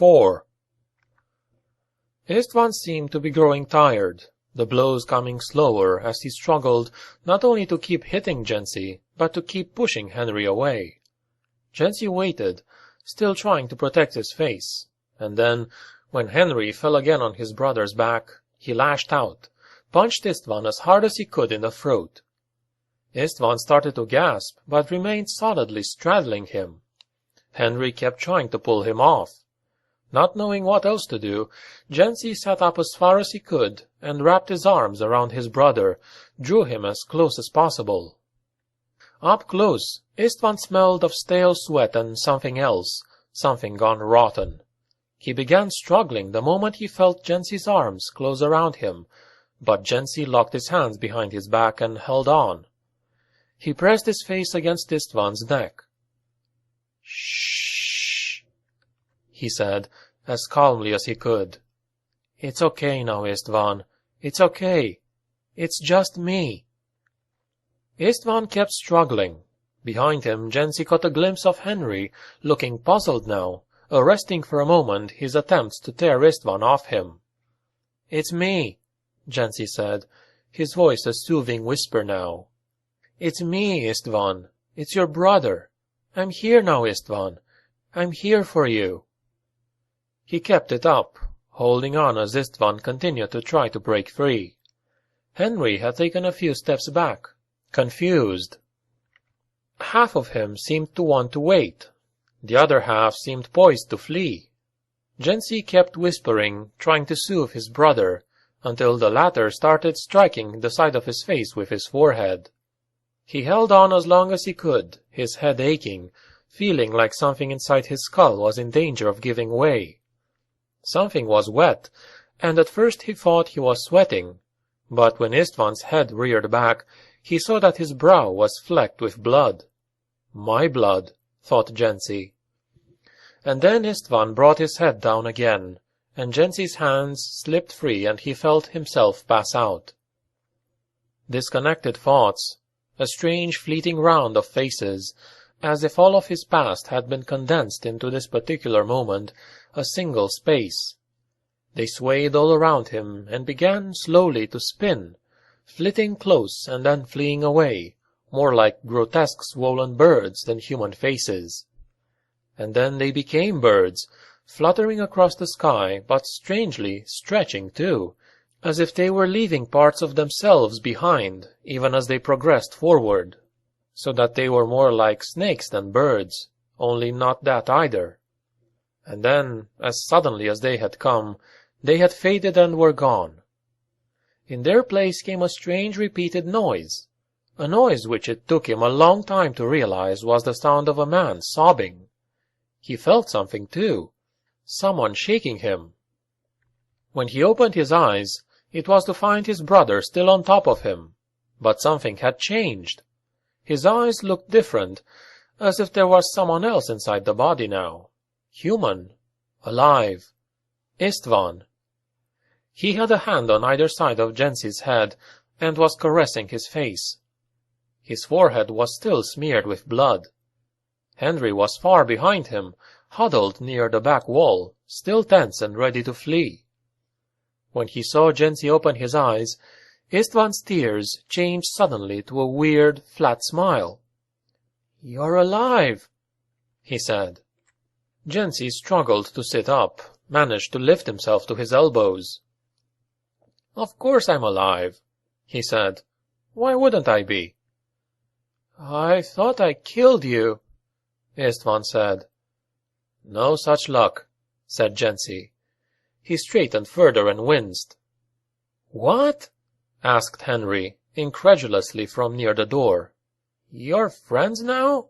4. Istvan seemed to be growing tired, the blows coming slower as he struggled not only to keep hitting Jensi, but to keep pushing Henry away. Jensi waited, still trying to protect his face, and then, when Henry fell again on his brother's back, he lashed out, punched Istvan as hard as he could in the throat. Istvan started to gasp, but remained solidly straddling him. Henry kept trying to pull him off. Not knowing what else to do, Jensi sat up as far as he could and wrapped his arms around his brother, drew him as close as possible. Up close, Istvan smelled of stale sweat and something else, something gone rotten. He began struggling the moment he felt Jensi's arms close around him, but Jensi locked his hands behind his back and held on. He pressed his face against Istvan's neck. "Shh," he said, as calmly as he could. "It's okay now, Istvan. It's okay. It's just me." Istvan kept struggling. Behind him, Jensi caught a glimpse of Henry, looking puzzled now, arresting for a moment his attempts to tear Istvan off him. "It's me," Jensi said, his voice a soothing whisper now. "It's me, Istvan. It's your brother. I'm here now, Istvan. I'm here for you." He kept it up, holding on as Istvan continued to try to break free. Henry had taken a few steps back, confused. Half of him seemed to want to wait. The other half seemed poised to flee. Jensi kept whispering, trying to soothe his brother, until the latter started striking the side of his face with his forehead. He held on as long as he could, his head aching, feeling like something inside his skull was in danger of giving way. Something was wet, and at first he thought he was sweating, but when Istvan's head reared back, he saw that his brow was flecked with blood. "My blood," thought Jensi. And then Istvan brought his head down again, and Jensi's hands slipped free and he felt himself pass out. Disconnected thoughts, a strange fleeting round of faces, as if all of his past had been condensed into this particular moment, a single space. They swayed all around him and began slowly to spin, flitting close and then fleeing away, more like grotesque swollen birds than human faces. And then they became birds, fluttering across the sky, but strangely stretching too, as if they were leaving parts of themselves behind, even as they progressed forward, so that they were more like snakes than birds, only not that either. And then, as suddenly as they had come, they had faded and were gone. In their place came a strange repeated noise, a noise which it took him a long time to realize was the sound of a man sobbing. He felt something too, someone shaking him. When he opened his eyes, it was to find his brother still on top of him, but something had changed. His eyes looked different, as if there was someone else inside the body now. Human. Alive. Istvan. He had a hand on either side of Jensi's head, and was caressing his face. His forehead was still smeared with blood. Henry was far behind him, huddled near the back wall, still tense and ready to flee. When he saw Jensi open his eyes, Istvan's tears changed suddenly to a weird, flat smile. "You're alive," he said. Jensi struggled to sit up, managed to lift himself to his elbows. "Of course I'm alive," he said. "Why wouldn't I be?" "I thought I killed you," Istvan said. "No such luck," said Jensi. He straightened further and winced. "What?" asked Henry, incredulously from near the door. "You're friends now?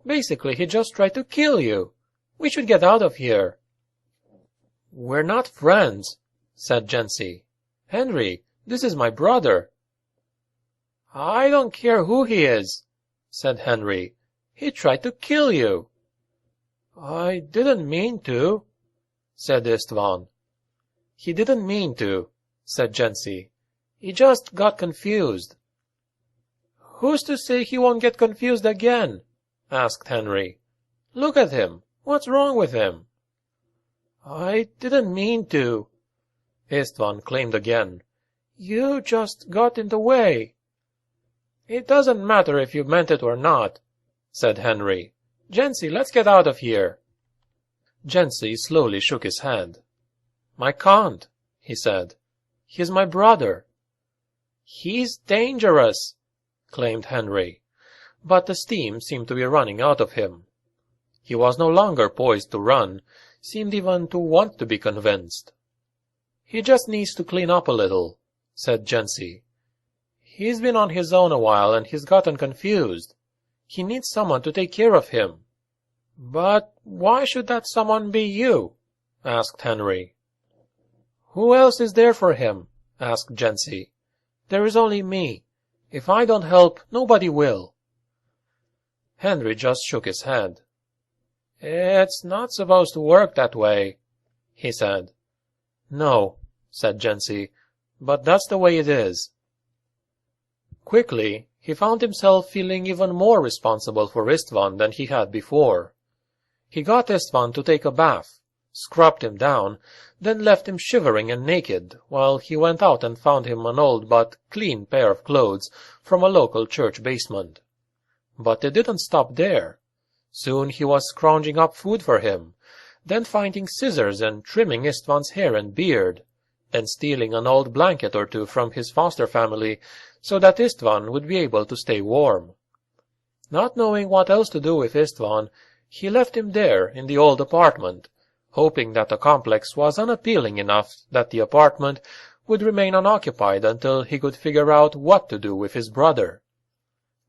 Basically, he just tried to kill you. We should get out of here." "We're not friends," said Jensi. "Henry, this is my brother." "I don't care who he is," said Henry. "He tried to kill you." "I didn't mean to," said Istvan. "He didn't mean to," said Jensi. "He just got confused." "Who's to say he won't get confused again?" asked Henry. "Look at him. What's wrong with him?" I didn't mean to, Istvan claimed again. You just got in the way. It doesn't matter if you meant it or not, said Henry. Jensi, let's get out of here. Jensi slowly shook his head. I can't, he said. He's my brother. He's dangerous, claimed Henry, but the steam seemed to be running out of him. He was no longer poised to run, seemed even to want to be convinced. He just needs to clean up a little, said Jensi. He's been on his own a while and he's gotten confused. He needs someone to take care of him. But why should that someone be you? Asked Henry. Who else is there for him? Asked Jensi. There is only me. If I don't help, nobody will. Henry just shook his head. It's not supposed to work that way, he said. No, said Jensi, but that's the way it is. Quickly, he found himself feeling even more responsible for Istvan than he had before. He got Istvan to take a bath, scrubbed him down, then left him shivering and naked, while he went out and found him an old but clean pair of clothes from a local church basement. But it didn't stop there. Soon he was scrounging up food for him, then finding scissors and trimming Istvan's hair and beard, then stealing an old blanket or two from his foster family so that Istvan would be able to stay warm. Not knowing what else to do with Istvan, he left him there in the old apartment, hoping that the complex was unappealing enough that the apartment would remain unoccupied until he could figure out what to do with his brother.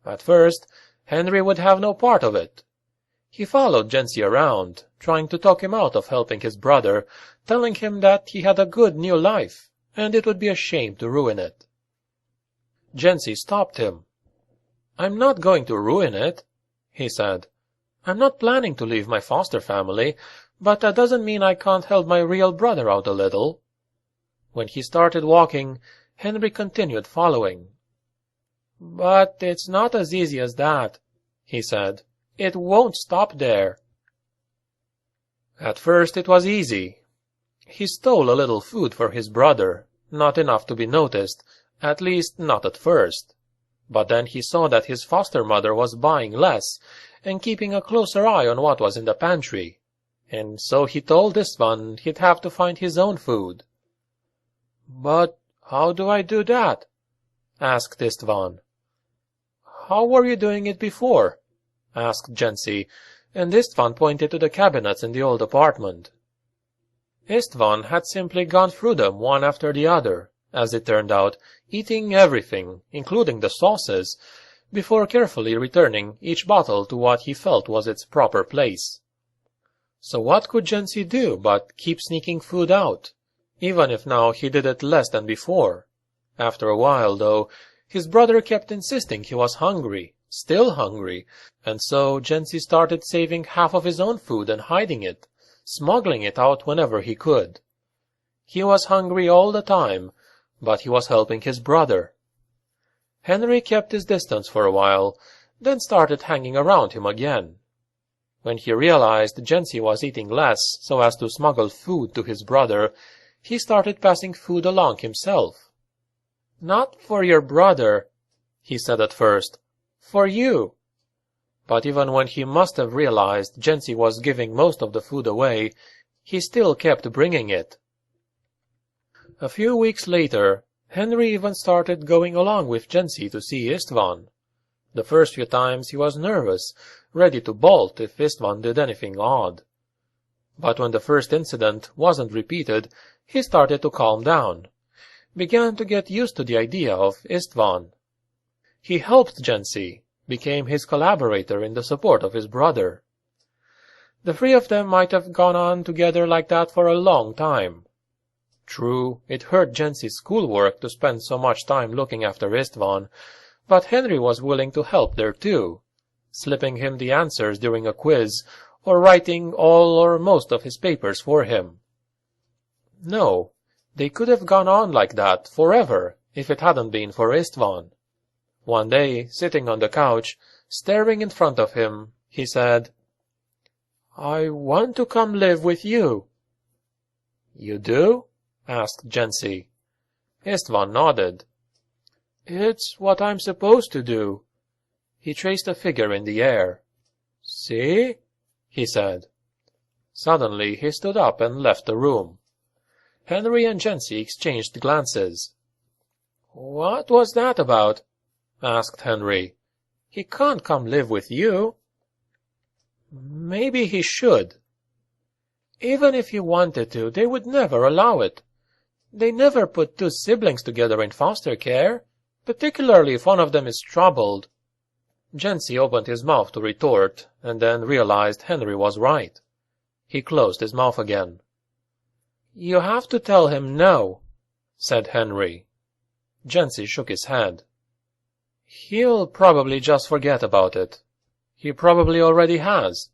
At first, Henry would have no part of it. He followed Jensi around, trying to talk him out of helping his brother, telling him that he had a good new life, and it would be a shame to ruin it. Jensi stopped him. I'm not going to ruin it, he said. I'm not planning to leave my foster family, but that doesn't mean I can't help my real brother out a little. When he started walking, Henry continued following. But it's not as easy as that, he said. It won't stop there. At first it was easy. He stole a little food for his brother, not enough to be noticed, at least not at first. But then he saw that his foster mother was buying less and keeping a closer eye on what was in the pantry, and so he told Istvan he'd have to find his own food. But how do I do that? Asked Istvan. How were you doing it before? Asked Jensi, and Istvan pointed to the cabinets in the old apartment. Istvan had simply gone through them one after the other, as it turned out, eating everything, including the sauces, before carefully returning each bottle to what he felt was its proper place. So what could Jensi do but keep sneaking food out, even if now he did it less than before? After a while, though, his brother kept insisting he was hungry, still hungry, and so Jensi started saving half of his own food and hiding it, smuggling it out whenever he could. He was hungry all the time, but he was helping his brother. Henry kept his distance for a while, then started hanging around him again. When he realized Jensi was eating less so as to smuggle food to his brother, he started passing food along himself. Not for your brother, he said at first. For you. But even when he must have realized Jensi was giving most of the food away, he still kept bringing it. A few weeks later, Henry even started going along with Jensi to see Istvan. The first few times he was nervous, ready to bolt if Istvan did anything odd. But when the first incident wasn't repeated, he started to calm down, began to get used to the idea of Istvan. He helped Jensi, became his collaborator in the support of his brother. The three of them might have gone on together like that for a long time. True, it hurt Jensi's schoolwork to spend so much time looking after Istvan, but Henry was willing to help there too, slipping him the answers during a quiz, or writing all or most of his papers for him. No, they could have gone on like that forever if it hadn't been for Istvan. One day, sitting on the couch, staring in front of him, he said, "I want to come live with you." You do? Asked Jensi. Istvan nodded. It's what I'm supposed to do. He traced a figure in the air. See? He said. Suddenly he stood up and left the room. Henry and Jensi exchanged glances. What was that about? Asked Henry. He can't come live with you. Maybe he should. Even if he wanted to, they would never allow it. They never put two siblings together in foster care, particularly if one of them is troubled. Jensi opened his mouth to retort, and then realized Henry was right. He closed his mouth again. You have to tell him no, said Henry. Jensi shook his head. He'll probably just forget about it. He probably already has.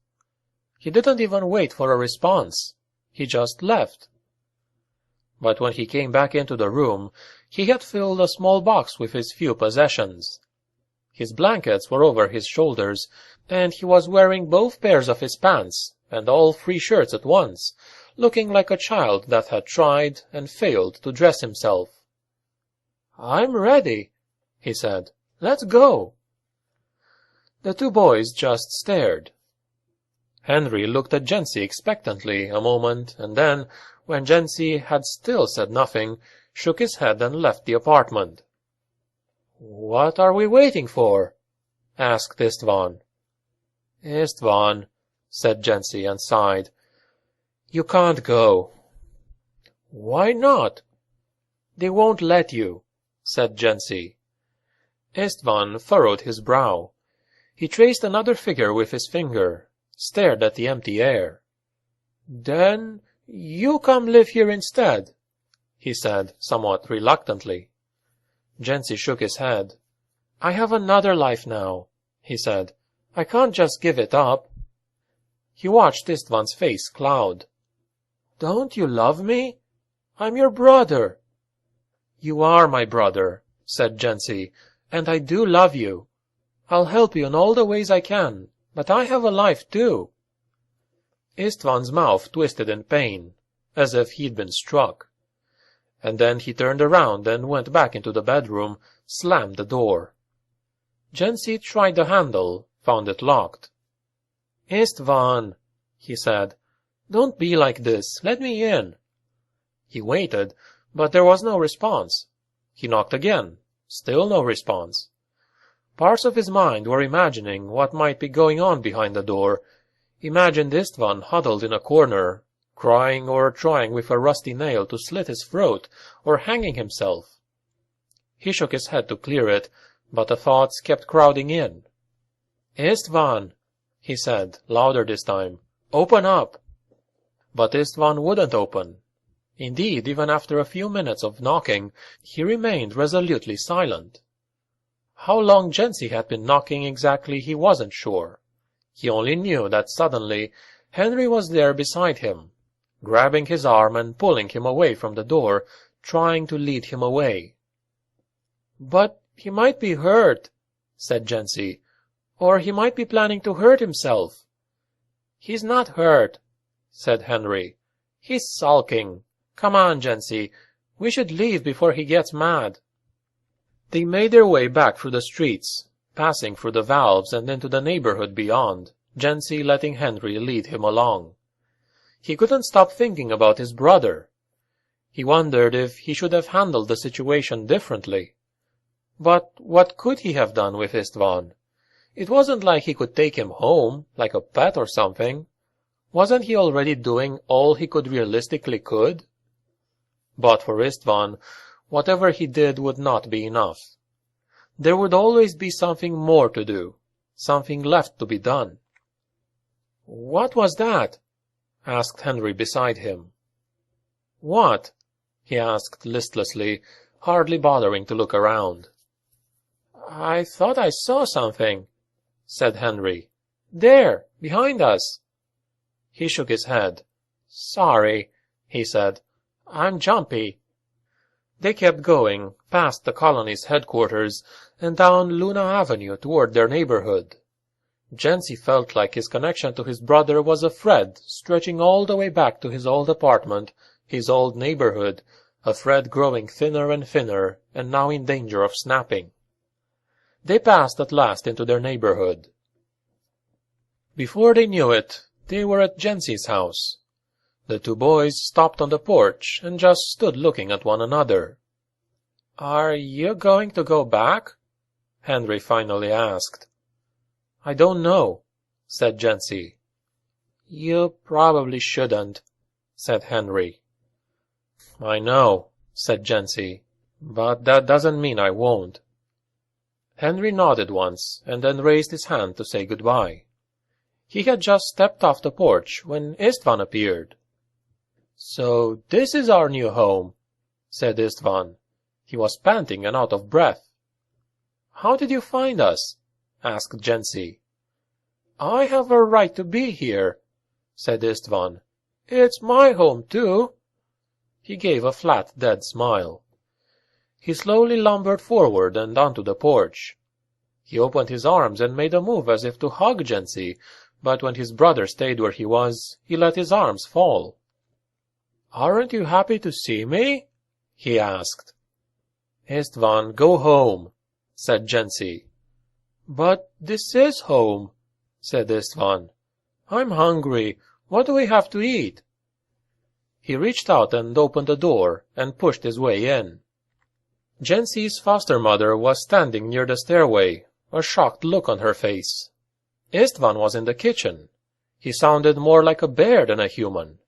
He didn't even wait for a response. He just left. But when he came back into the room, he had filled a small box with his few possessions. His blankets were over his shoulders, and he was wearing both pairs of his pants, and all 3 shirts at once, looking like a child that had tried and failed to dress himself. I'm ready, he said. Let's go. The 2 boys just stared. Henry looked at Jensi expectantly a moment, and then, when Jensi had still said nothing, shook his head and left the apartment. What are we waiting for? Asked Istvan. Istvan, said Jensi and sighed. You can't go. Why not? They won't let you, said Jensi. Istvan furrowed his brow. He traced another figure with his finger, stared at the empty air. Then you come live here instead, he said, somewhat reluctantly. Jensi shook his head. I have another life now, he said. I can't just give it up. He watched Istvan's face cloud. Don't you love me? I'm your brother. You are my brother, said Jensi, and I do love you. I'll help you in all the ways I can, but I have a life too. Istvan's mouth twisted in pain, as if he'd been struck. And then he turned around and went back into the bedroom, slammed the door. Jensi tried the handle, found it locked. Istvan, he said, don't be like this. Let me in. He waited, but there was no response. He knocked again. Still no response. Parts of his mind were imagining what might be going on behind the door. Imagined Istvan huddled in a corner, crying or trying with a rusty nail to slit his throat, or hanging himself. He shook his head to clear it, but the thoughts kept crowding in. Istvan, he said, louder this time, open up. But Istvan wouldn't open. Indeed, even after a few minutes of knocking, he remained resolutely silent. How long Jensi had been knocking exactly he wasn't sure. He only knew that suddenly Henry was there beside him, grabbing his arm and pulling him away from the door, trying to lead him away. But he might be hurt, said Jensi, or he might be planning to hurt himself. He's not hurt, said Henry. He's sulking. Come on, Jensi. We should leave before he gets mad. They made their way back through the streets, passing through the valves and into the neighborhood beyond, Jensi letting Henry lead him along. He couldn't stop thinking about his brother. He wondered if he should have handled the situation differently. But what could he have done with Istvan? It wasn't like he could take him home, like a pet or something. Wasn't he already doing all he could realistically could? But for Istvan, whatever he did would not be enough. There would always be something more to do, something left to be done. What was that? Asked Henry beside him. What? He asked listlessly, hardly bothering to look around. I thought I saw something, said Henry. There, behind us. He shook his head. Sorry, he said. I'm jumpy. They kept going, past the colony's headquarters, and down Luna Avenue toward their neighborhood. Jensi felt like his connection to his brother was a thread stretching all the way back to his old apartment his old neighborhood, a thread growing thinner and thinner, and now in danger of snapping. They passed at last into their neighborhood. Before they knew it, they were at Jensi's house. The two boys stopped on the porch and just stood looking at one another. "Are you going to go back?" Henry finally asked. "I don't know," said Jensi. "You probably shouldn't," said Henry. "I know," said Jensi, "but that doesn't mean I won't." Henry nodded once and then raised his hand to say goodbye. He had just stepped off the porch when Istvan appeared. "So this is our new home," said Istvan. He was panting and out of breath. "How did you find us?" asked Jensi. "I have a right to be here," said Istvan. "It's my home, too." He gave a flat, dead smile. He slowly lumbered forward and onto the porch. He opened his arms and made a move as if to hug Jensi, but when his brother stayed where he was, he let his arms fall. "Aren't you happy to see me?" he asked. "Istvan, go home," said Jensi. "But this is home," said Istvan. "I'm hungry. What do we have to eat?" He reached out and opened the door and pushed his way in. Jensi's foster mother was standing near the stairway, a shocked look on her face. Istvan was in the kitchen. He sounded more like a bear than a human.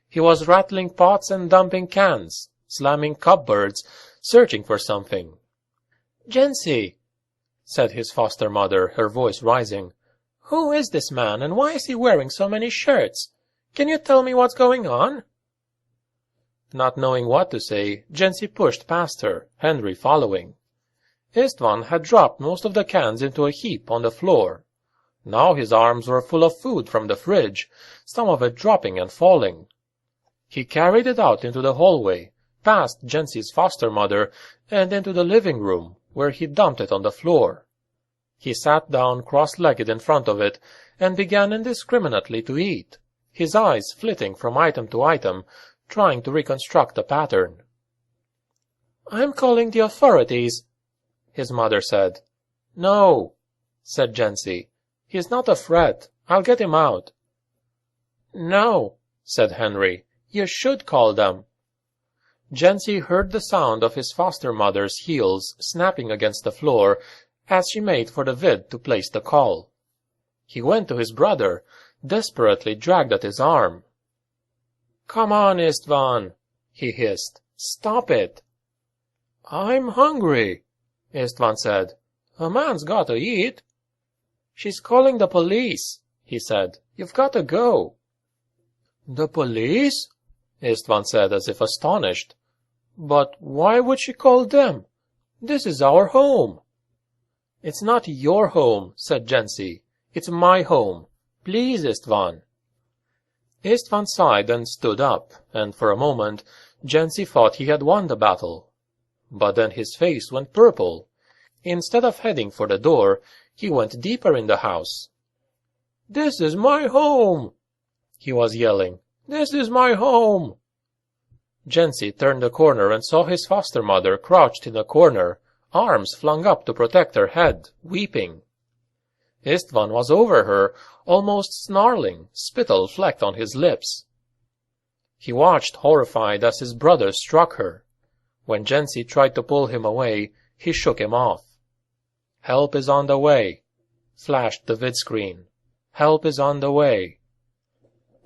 He was rattling pots and dumping cans, slamming cupboards, searching for something. "Jensi," said his foster mother, her voice rising, "who is this man, and why is he wearing so many shirts? Can you tell me what's going on?" Not knowing what to say, Jensi pushed past her, Henry following. Istvan had dropped most of the cans into a heap on the floor. Now his arms were full of food from the fridge, some of it dropping and falling. He carried it out into the hallway, past Jensi's foster mother, and into the living room, where he dumped it on the floor. He sat down cross-legged in front of it and began indiscriminately to eat, his eyes flitting from item to item, trying to reconstruct a pattern. "I'm calling the authorities," his mother said. "No," said Jensi. "He's not a threat. I'll get him out." "No," said Henry. "You should call them." Jensi heard the sound of his foster mother's heels snapping against the floor as she made for the vid to place the call. He went to his brother, desperately dragged at his arm. "Come on, Istvan," he hissed. "Stop it." "I'm hungry," Istvan said. "A man's got to eat." "She's calling the police," he said. "You've got to go." "The police?" Istvan said as if astonished. "But why would she call them? This is our home." "It's not your home," said Jensi. "It's my home. Please, Istvan." Istvan sighed and stood up, and for a moment Jensi thought he had won the battle. But then his face went purple. Instead of heading for the door, he went deeper in the house. "This is my home!" he was yelling. "This is my home!" Jensi turned the corner and saw his foster mother crouched in a corner, arms flung up to protect her head, weeping. Istvan was over her, almost snarling, spittle flecked on his lips. He watched horrified as his brother struck her. When Jensi tried to pull him away, he shook him off. "Help is on the way," flashed the vidscreen. "Help is on the way."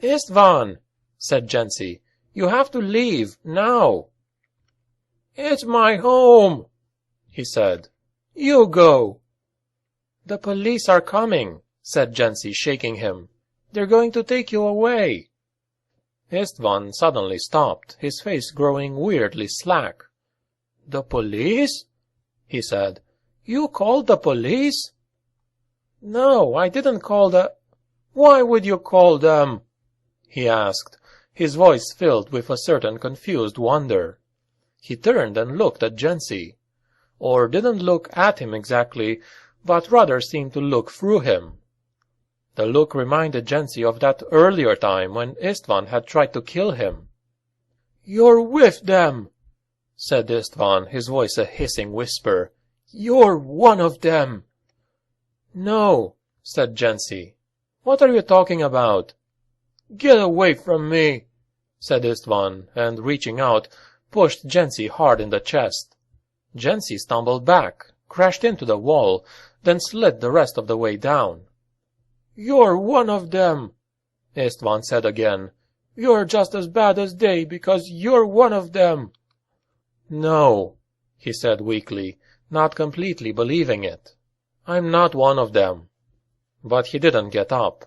"Istvan," said Jensi, "you have to leave, now." "It's my home," he said. "You go." "The police are coming," said Jensi, shaking him. "They're going to take you away." Istvan suddenly stopped, his face growing weirdly slack. "The police?" he said. "You called the police?" "No, I didn't call the—" "Why would you call them?" he asked, his voice filled with a certain confused wonder. He turned and looked at Jensi. Or didn't look at him exactly, but rather seemed to look through him. The look reminded Jensi of that earlier time when Istvan had tried to kill him. "You're with them," said Istvan, his voice a hissing whisper. "You're one of them." "No," said Jensi. "What are you talking about?" "Get away from me," said Istvan, and reaching out, pushed Jensi hard in the chest. Jensi stumbled back, crashed into the wall, then slid the rest of the way down. "You're one of them," Istvan said again. "You're just as bad as they because you're one of them." "No," he said weakly, not completely believing it. "I'm not one of them." But he didn't get up.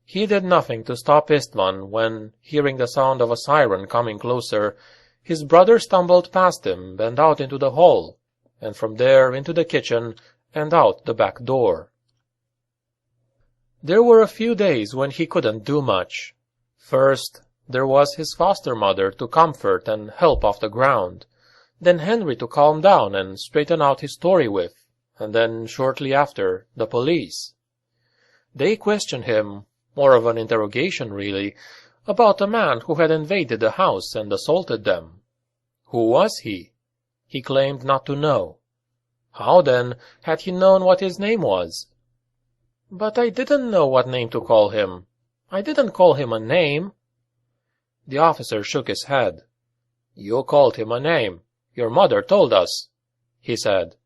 He did nothing to stop Istvan when, hearing the sound of a siren coming closer, his brother stumbled past him and out into the hall, and from there into the kitchen and out the back door. There were a few days when he couldn't do much. First, there was his foster mother to comfort and help off the ground, then Henry to calm down and straighten out his story with, and then, shortly after, the police. They questioned him, more of an interrogation really, about a man who had invaded the house and assaulted them. Who was he? He claimed not to know. How, then, had he known what his name was? "But I didn't know what name to call him. I didn't call him a name." The officer shook his head. "You called him a name. Your mother told us," he said.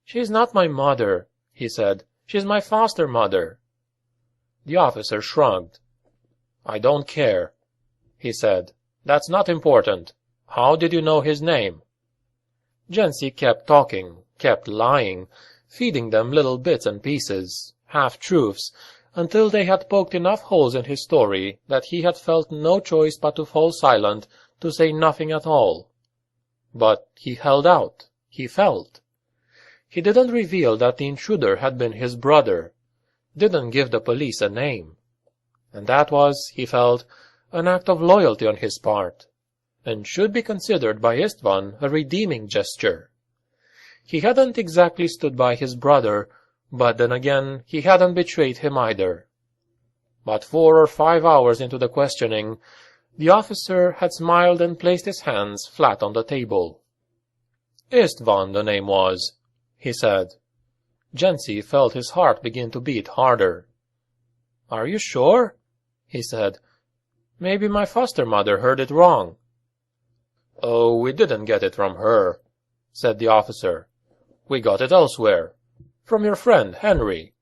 "She's not my mother," he said. "She's my foster mother." The officer shrugged. "I don't care," he said. "That's not important. How did you know his name?" Jensi kept talking, kept lying, feeding them little bits and pieces, half-truths, until they had poked enough holes in his story that he had felt no choice but to fall silent, to say nothing at all. But he held out. He felt. He didn't reveal that the intruder had been his brother, didn't give the police a name. And that was, he felt, an act of loyalty on his part, and should be considered by Istvan a redeeming gesture. He hadn't exactly stood by his brother, but then again he hadn't betrayed him either. But 4 or 5 hours into the questioning, the officer had smiled and placed his hands flat on the table. "Istvan, the name was," he said. Jensi felt his heart begin to beat harder. "Are you sure?" he said. "Maybe my foster mother heard it wrong." "Oh, we didn't get it from her," said the officer. "We got it elsewhere. From your friend, Henry.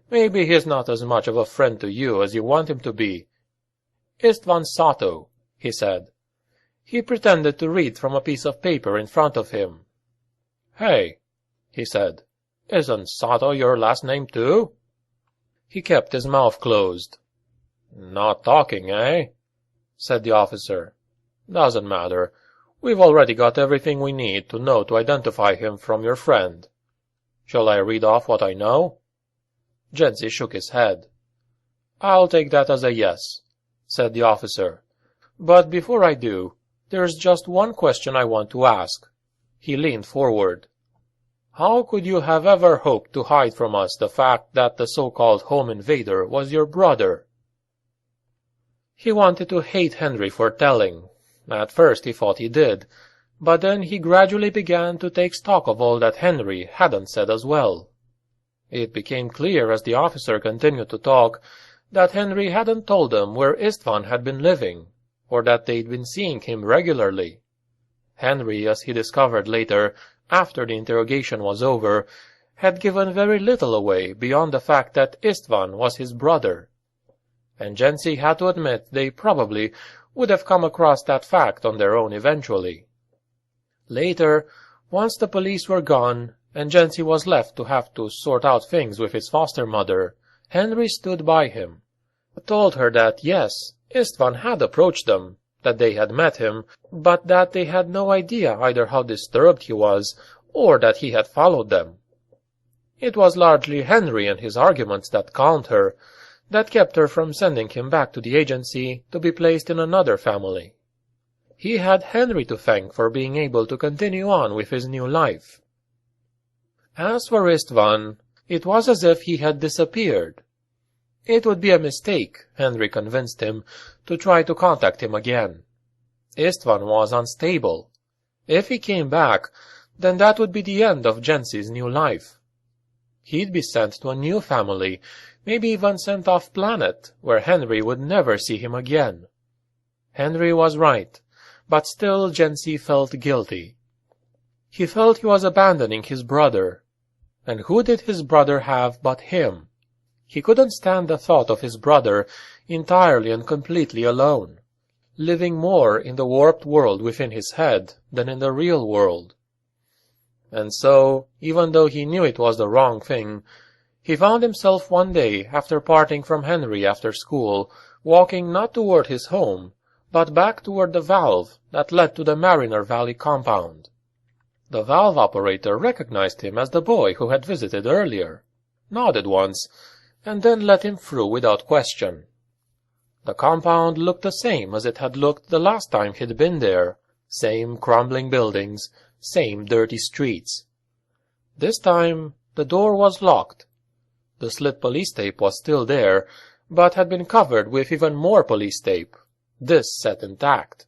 Maybe he's not as much of a friend to you as you want him to be." "Istvan Sato," he said. He pretended to read from a piece of paper in front of him. "Hey," he said. "Isn't Sato your last name too?" He kept his mouth closed. "Not talking, eh?" said the officer. "Doesn't matter. We've already got everything we need to know to identify him from your friend. Shall I read off what I know?" Jensi shook his head. "I'll take that as a yes," said the officer. "But before I do, there's just one question I want to ask." He leaned forward. "How could you have ever hoped to hide from us the fact that the so-called home invader was your brother?" He wanted to hate Henry for telling. At first he thought he did, but then he gradually began to take stock of all that Henry hadn't said as well. It became clear as the officer continued to talk that Henry hadn't told them where Istvan had been living, or that they'd been seeing him regularly. Henry, as he discovered later, after the interrogation was over, had given very little away beyond the fact that Istvan was his brother. And Jensi had to admit they probably would have come across that fact on their own eventually. Later, once the police were gone, and Jensi was left to have to sort out things with his foster mother, Henry stood by him, told her that, yes, Istvan had approached them, that they had met him, but that they had no idea either how disturbed he was, or that he had followed them. It was largely Henry and his arguments that calmed her, that kept her from sending him back to the agency to be placed in another family. He had Henry to thank for being able to continue on with his new life. As for Istvan, it was as if he had disappeared. It would be a mistake, Henry convinced him, to try to contact him again. Istvan was unstable. If he came back, then that would be the end of Jensi's new life. He'd be sent to a new family, maybe even sent off-planet, where Henry would never see him again. Henry was right, but still Jensi felt guilty. He felt he was abandoning his brother. And who did his brother have but him? He couldn't stand the thought of his brother entirely and completely alone, living more in the warped world within his head than in the real world. And so, even though he knew it was the wrong thing, he found himself one day, after parting from Henry after school, walking not toward his home, but back toward the valve that led to the Mariner Valley compound. The valve operator recognized him as the boy who had visited earlier, nodded once, and then let him through without question. The compound looked the same as it had looked the last time he'd been there, same crumbling buildings, same dirty streets. This time the door was locked. The slit police tape was still there, but had been covered with even more police tape, this set intact.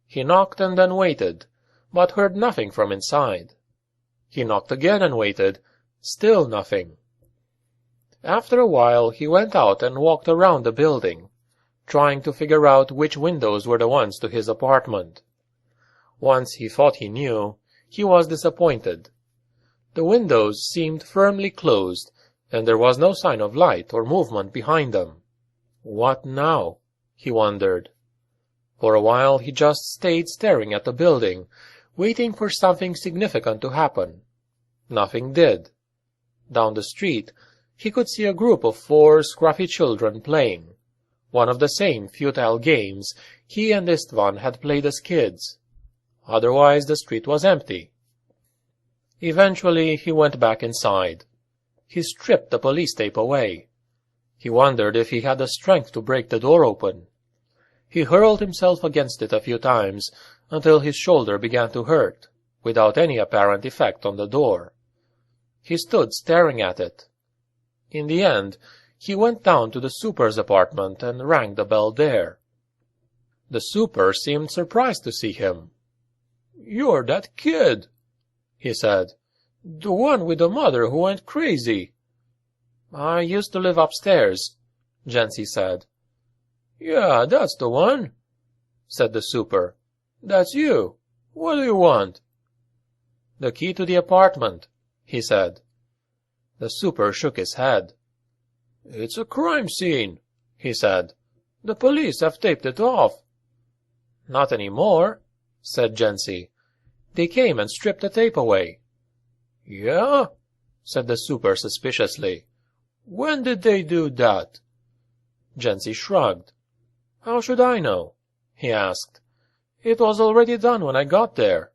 He knocked and then waited, but heard nothing from inside. He knocked again and waited, still nothing. After a while he went out and walked around the building, trying to figure out which windows were the ones to his apartment. Once he thought he knew, he was disappointed. The windows seemed firmly closed, and there was no sign of light or movement behind them. What now? He wondered. For a while he just stayed staring at the building, waiting for something significant to happen. Nothing did. Down the street, he could see a group of 4 scruffy children playing, one of the same futile games he and Istvan had played as kids. Otherwise the street was empty. Eventually he went back inside. He stripped the police tape away. He wondered if he had the strength to break the door open. He hurled himself against it a few times, until his shoulder began to hurt, without any apparent effect on the door. He stood staring at it. In the end, he went down to the super's apartment and rang the bell there. The super seemed surprised to see him. "You're that kid," he said. "The one with the mother who went crazy." "I used to live upstairs," Jensi said. "Yeah, that's the one," said the super. "That's you. What do you want?" "The key to the apartment," he said. The super shook his head. "It's a crime scene," he said. "The police have taped it off." "Not anymore," said Jensi. "They came and stripped the tape away." "Yeah?" said the super suspiciously. "When did they do that?" Jensi shrugged. "How should I know?" he asked. "It was already done when I got there."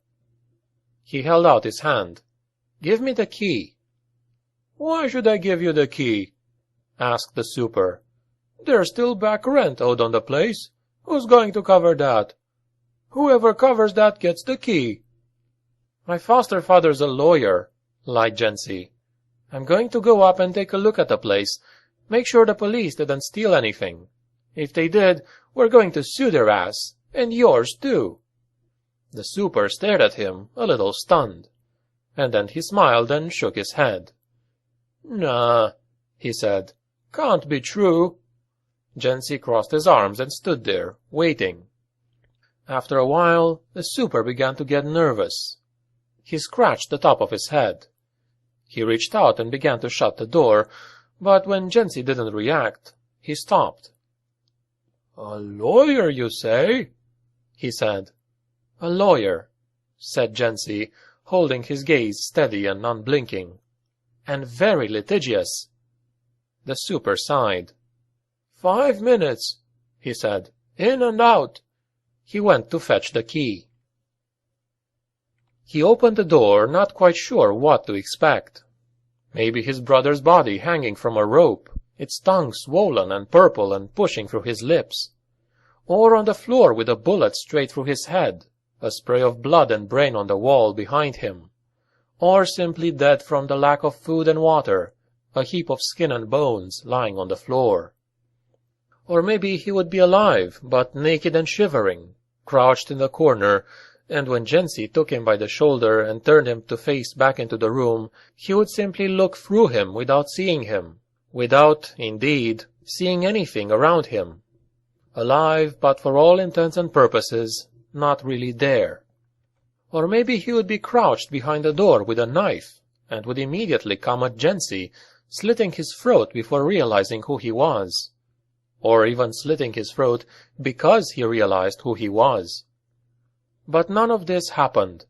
He held out his hand. "Give me the key." "Why should I give you the key?" asked the super. "There's still back rent owed on the place. Who's going to cover that? Whoever covers that gets the key." "My foster father's a lawyer," lied Jensi. "I'm going to go up and take a look at the place, make sure the police didn't steal anything. If they did, we're going to sue their ass, and yours too." The super stared at him, a little stunned, and then he smiled and shook his head. "Nah," he said. "Can't be true." Jensi crossed his arms and stood there, waiting. After a while, the super began to get nervous. He scratched the top of his head. He reached out and began to shut the door, but when Jensi didn't react, he stopped. "A lawyer, you say?" he said. "A lawyer," said Jensi, holding his gaze steady and unblinking. "And very litigious." The super sighed. 5 minutes, he said. "In and out." He went to fetch the key. He opened the door, not quite sure what to expect. Maybe his brother's body hanging from a rope, its tongue swollen and purple and pushing through his lips. Or on the floor with a bullet straight through his head, a spray of blood and brain on the wall behind him. Or simply dead from the lack of food and water, a heap of skin and bones lying on the floor. Or maybe he would be alive, but naked and shivering, crouched in the corner, and when Jensi took him by the shoulder and turned him to face back into the room, he would simply look through him without seeing him, without, indeed, seeing anything around him. Alive, but for all intents and purposes, not really there. Or maybe he would be crouched behind the door with a knife, and would immediately come at Jensi, slitting his throat before realizing who he was. Or even slitting his throat because he realized who he was. But none of this happened.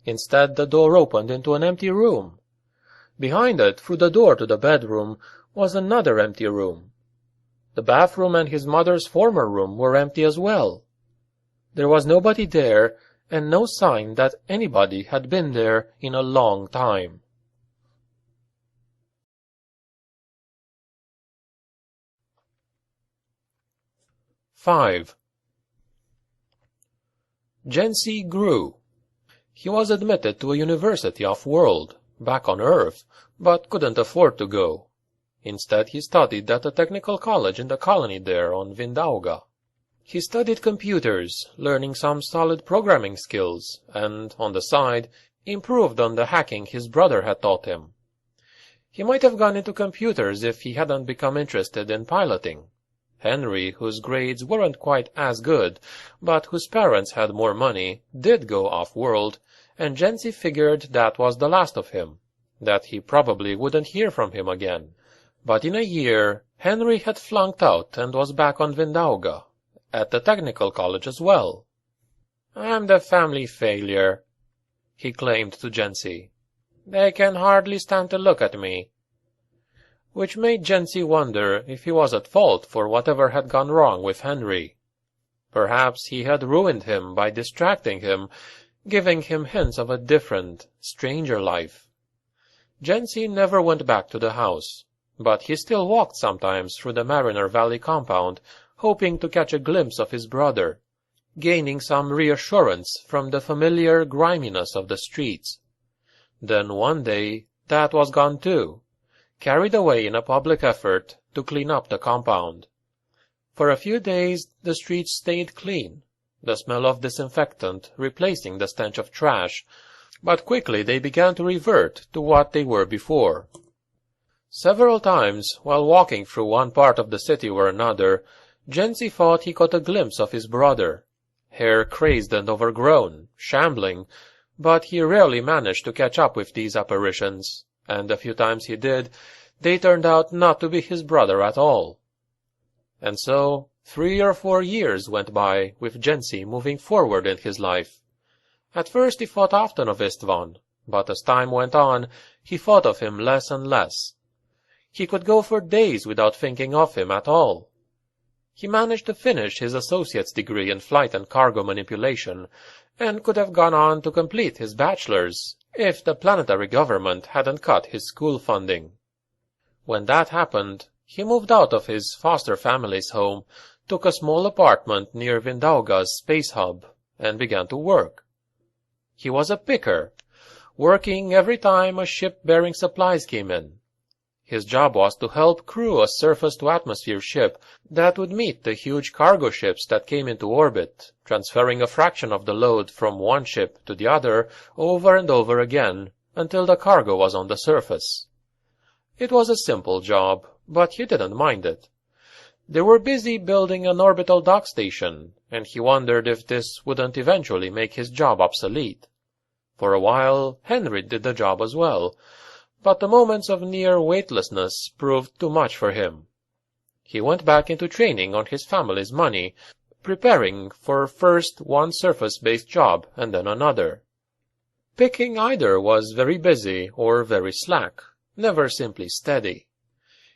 Instead, the door opened into an empty room. Behind it, through the door to the bedroom, was another empty room. The bathroom and his mother's former room were empty as well. There was nobody there, and no sign that anybody had been there in a long time. "5. Jensi grew. He was admitted to a university off-world, back on Earth, but couldn't afford to go. Instead, he studied at a technical college in the colony there on Vinduaga. He studied computers, learning some solid programming skills, and, on the side, improved on the hacking his brother had taught him. He might have gone into computers if he hadn't become interested in piloting. Henry, whose grades weren't quite as good, but whose parents had more money, did go off-world, and Jensi figured that was the last of him, that he probably wouldn't hear from him again. But in a year, Henry had flunked out and was back on Vinduaga, at the technical college as well. "I'm the family failure," he claimed to Jensi. "They can hardly stand to look at me." Which made Jensi wonder if he was at fault for whatever had gone wrong with Henry. Perhaps he had ruined him by distracting him, giving him hints of a different, stranger life. Jensi never went back to the house, but he still walked sometimes through the Mariner Valley compound, hoping to catch a glimpse of his brother, gaining some reassurance from the familiar griminess of the streets. Then one day that was gone too, carried away in a public effort to clean up the compound. For a few days the streets stayed clean, the smell of disinfectant replacing the stench of trash, but quickly they began to revert to what they were before. Several times, while walking through one part of the city or another, Jensi thought he caught a glimpse of his brother, hair crazed and overgrown, shambling, but he rarely managed to catch up with these apparitions, and the few times he did, they turned out not to be his brother at all. And so 3 or 4 years went by with Jensi moving forward in his life. At first he thought often of Istvan, but as time went on, he thought of him less and less. He could go for days without thinking of him at all. He managed to finish his associate's degree in flight and cargo manipulation, and could have gone on to complete his bachelor's if the planetary government hadn't cut his school funding. When that happened, he moved out of his foster family's home, took a small apartment near Vinduaga's space hub, and began to work. He was a picker, working every time a ship bearing supplies came in. His job was to help crew a surface-to-atmosphere ship that would meet the huge cargo ships that came into orbit, transferring a fraction of the load from one ship to the other over and over again until the cargo was on the surface. It was a simple job, but he didn't mind it. They were busy building an orbital dock station, and he wondered if this wouldn't eventually make his job obsolete. For a while, Henry did the job as well, but the moments of near weightlessness proved too much for him. He went back into training on his family's money, preparing for first one surface-based job and then another. Picking either was very busy or very slack, never simply steady.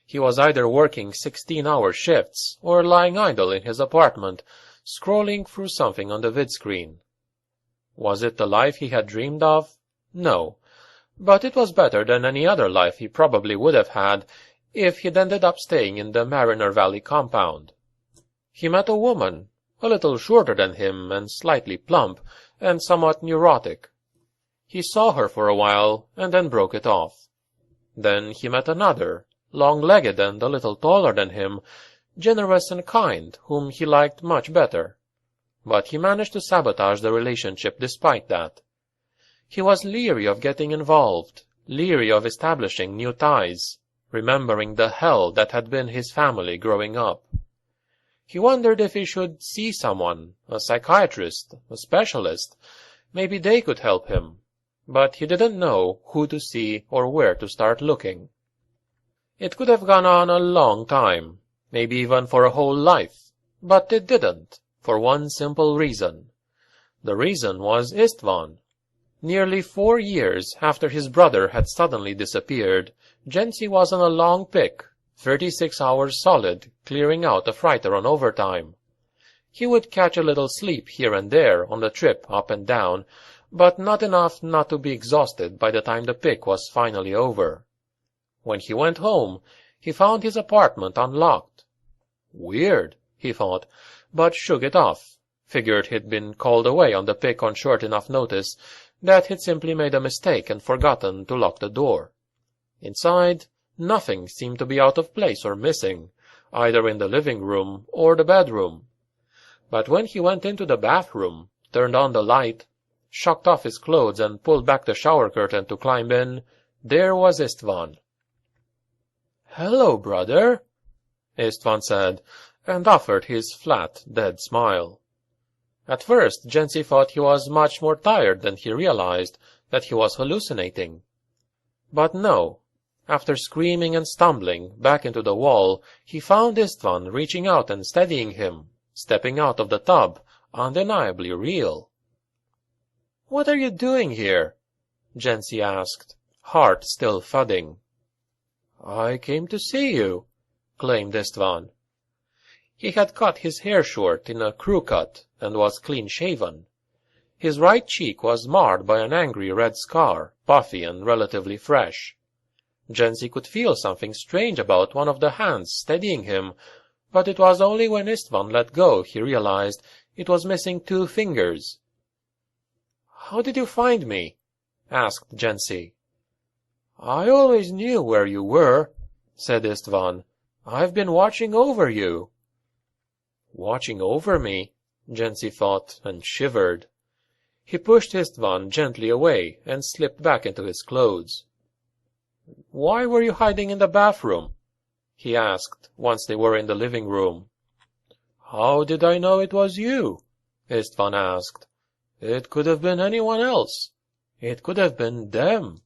He was either working 16-hour shifts or lying idle in his apartment, scrolling through something on the vidscreen. Was it the life he had dreamed of? No. But it was better than any other life he probably would have had if he'd ended up staying in the Mariner Valley compound. He met a woman, a little shorter than him and slightly plump, and somewhat neurotic. He saw her for a while and then broke it off. Then he met another, long-legged and a little taller than him, generous and kind, whom he liked much better. but he managed to sabotage the relationship despite that. He was leery of getting involved, leery of establishing new ties, remembering the hell that had been his family growing up. He wondered if he should see someone, a psychiatrist, a specialist. Maybe they could help him, but he didn't know who to see or where to start looking. It could have gone on a long time, maybe even for a whole life, but it didn't, for one simple reason. The reason was Istvan. Nearly 4 years after his brother had suddenly disappeared, Jensi was on a long pick, 36 hours solid, clearing out a freighter on overtime. He would catch a little sleep here and there on the trip up and down, but not enough not to be exhausted by the time the pick was finally over. When he went home, he found his apartment unlocked. Weird, he thought, but shook it off, figured he'd been called away on the pick on short enough notice, that he'd simply made a mistake and forgotten to lock the door. Inside, nothing seemed to be out of place or missing, either in the living room or the bedroom. But when he went into the bathroom, turned on the light, shocked off his clothes and pulled back the shower curtain to climb in, there was Istvan. "Hello, brother," Istvan said, and offered his flat, dead smile. At first, Jensi thought he was much more tired than he realized, that he was hallucinating. But no. After screaming and stumbling back into the wall, he found Istvan reaching out and steadying him, stepping out of the tub, undeniably real. "What are you doing here?" Jensi asked, heart still thudding. "I came to see you," claimed Istvan. He had cut his hair short in a crew cut and was clean-shaven. His right cheek was marred by an angry red scar, puffy and relatively fresh. Jensi could feel something strange about one of the hands steadying him, but it was only when Istvan let go he realized it was missing 2 fingers. "How did you find me?" asked Jensi. "I always knew where you were," said Istvan. "I've been watching over you." "Watching over me?" Jensi thought, and shivered. He pushed Istvan gently away and slipped back into his clothes. "Why were you hiding in the bathroom?" he asked, once they were in the living room. "How did I know it was you?" Istvan asked. "It could have been anyone else. It could have been them."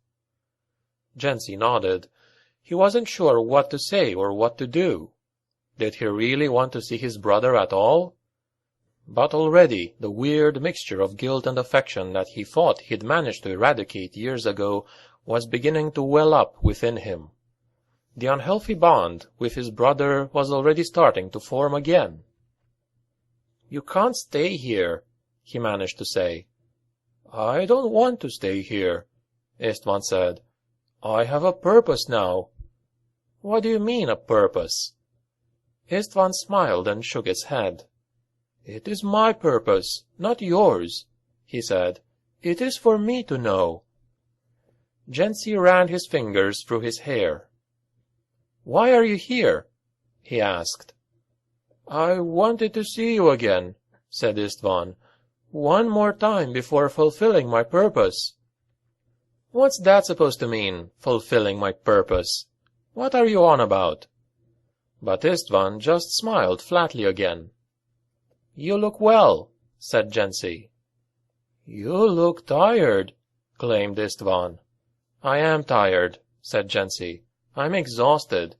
Jensi nodded. He wasn't sure what to say or what to do. Did he really want to see his brother at all? But already the weird mixture of guilt and affection that he thought he'd managed to eradicate years ago was beginning to well up within him. The unhealthy bond with his brother was already starting to form again. "You can't stay here," he managed to say. "I don't want to stay here," Istvan said. "I have a purpose now." "What do you mean, a purpose?" Istvan smiled and shook his head. "It is my purpose, not yours," he said. "It is for me to know." Jensi ran his fingers through his hair. "Why are you here?" he asked. "I wanted to see you again," said Istvan. "One more time before fulfilling my purpose." "What's that supposed to mean, fulfilling my purpose? What are you on about?" But Istvan just smiled flatly again. "You look well," said Jensi. "You look tired," claimed Istvan. "I am tired," said Jensi. "I'm exhausted."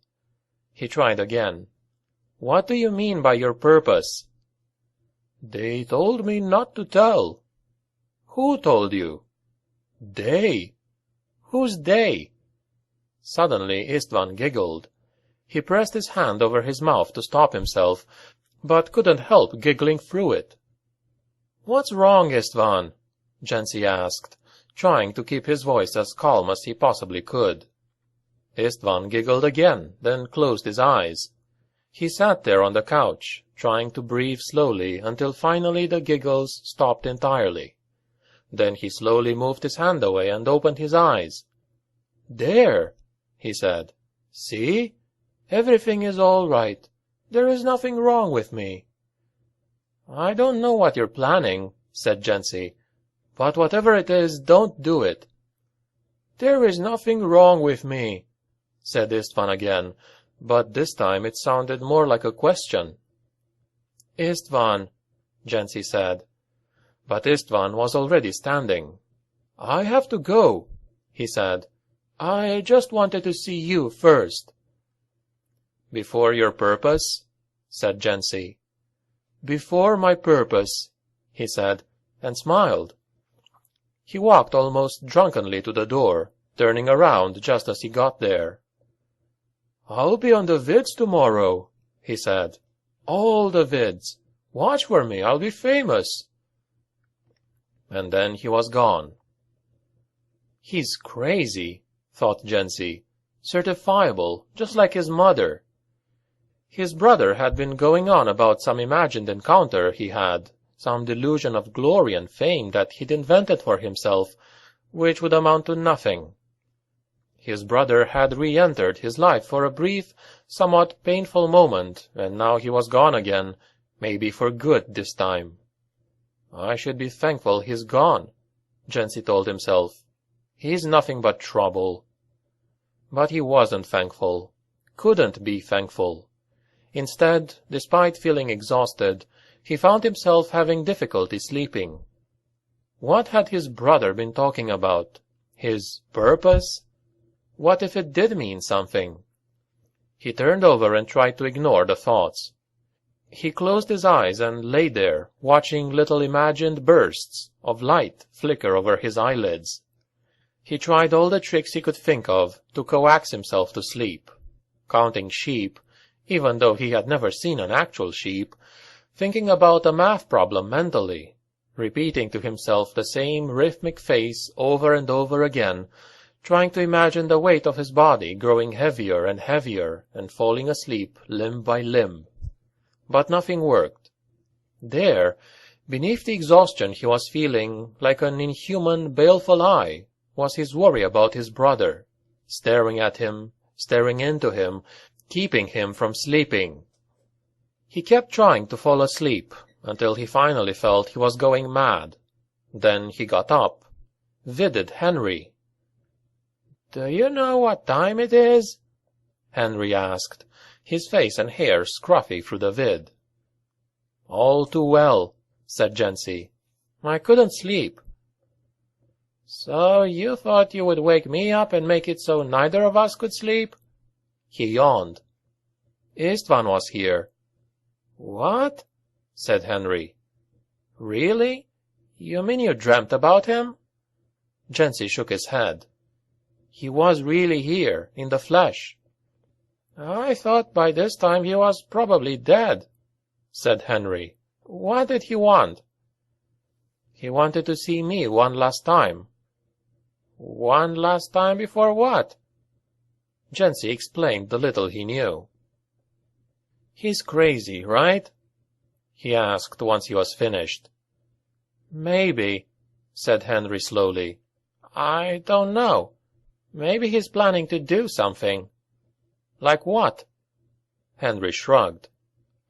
He tried again. "What do you mean by your purpose?" "They told me not to tell." "Who told you?" "They." "Who's they?" Suddenly Istvan giggled. He pressed his hand over his mouth to stop himself, but couldn't help giggling through it. "What's wrong, Istvan?" Jensi asked, trying to keep his voice as calm as he possibly could. Istvan giggled again, then closed his eyes. He sat there on the couch, trying to breathe slowly until finally the giggles stopped entirely. Then he slowly moved his hand away and opened his eyes. "There," he said. "See? Everything is all right. There is nothing wrong with me." I don't know what you're planning, said Jensi, but whatever it is, don't do it. There is nothing wrong with me, said Istvan again, but this time it sounded more like a question. Istvan, Jensi said. But Istvan was already standing. I have to go, he said. I just wanted to see you first. Before your purpose? Said Jensi. Before my purpose, he said, and smiled. He walked almost drunkenly to the door, turning around just as he got there. I'll be on the vids tomorrow, he said. All the vids. Watch for me, I'll be famous. And then he was gone. He's crazy, thought Jensi. Certifiable, just like his mother. His brother had been going on about some imagined encounter he had, some delusion of glory and fame that he'd invented for himself, which would amount to nothing. His brother had re-entered his life for a brief, somewhat painful moment, and now he was gone again, maybe for good this time. I should be thankful he's gone, Jensi told himself. He's nothing but trouble. But he wasn't thankful. Couldn't be thankful. Instead, despite feeling exhausted, he found himself having difficulty sleeping. What had his brother been talking about? His purpose? What if it did mean something? He turned over and tried to ignore the thoughts. He closed his eyes and lay there, watching little imagined bursts of light flicker over his eyelids. He tried all the tricks he could think of to coax himself to sleep, counting sheep, even though he had never seen an actual sheep, thinking about a math problem mentally, repeating to himself the same rhythmic phrase over and over again, trying to imagine the weight of his body growing heavier and falling asleep limb by limb. But nothing worked. There, beneath the exhaustion he was feeling like an inhuman, baleful eye, was his worry about his brother, staring at him, staring into him, keeping him from sleeping. He kept trying to fall asleep until he finally felt he was going mad. Then he got up, vidded Henry. "Do you know what time it is?" Henry asked, his face and hair scruffy through the vid. "All too well," said Jensi. "I couldn't sleep." "So you thought you would wake me up and make it so neither of us could sleep?" He yawned. "Istvan was here." "What?" said Henry. "Really? You mean you dreamt about him?" Jensi shook his head. "He was really here, in the flesh." "I thought by this time he was probably dead," said Henry. "What did he want?" "He wanted to see me one last time." "One last time before what?" Jensi explained the little he knew. "He's crazy, right?" he asked once he was finished. "Maybe," said Henry slowly. "I don't know. Maybe he's planning to do something." "Like what?" Henry shrugged.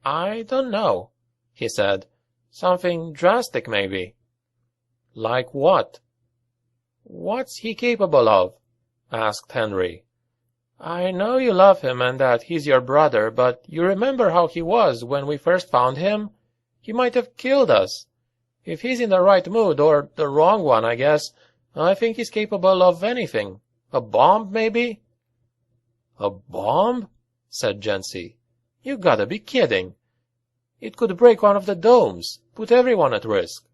"I don't know," he said. "Something drastic, maybe." "Like what?" "What's he capable of?" asked Henry. "I know you love him and that he's your brother, but you remember how he was when we first found him? He might have killed us. If he's in the right mood, or the wrong one, I guess, I think he's capable of anything. A bomb, maybe?" "A bomb?" said Jensi. "You gotta be kidding. It could break one of the domes, put everyone at risk."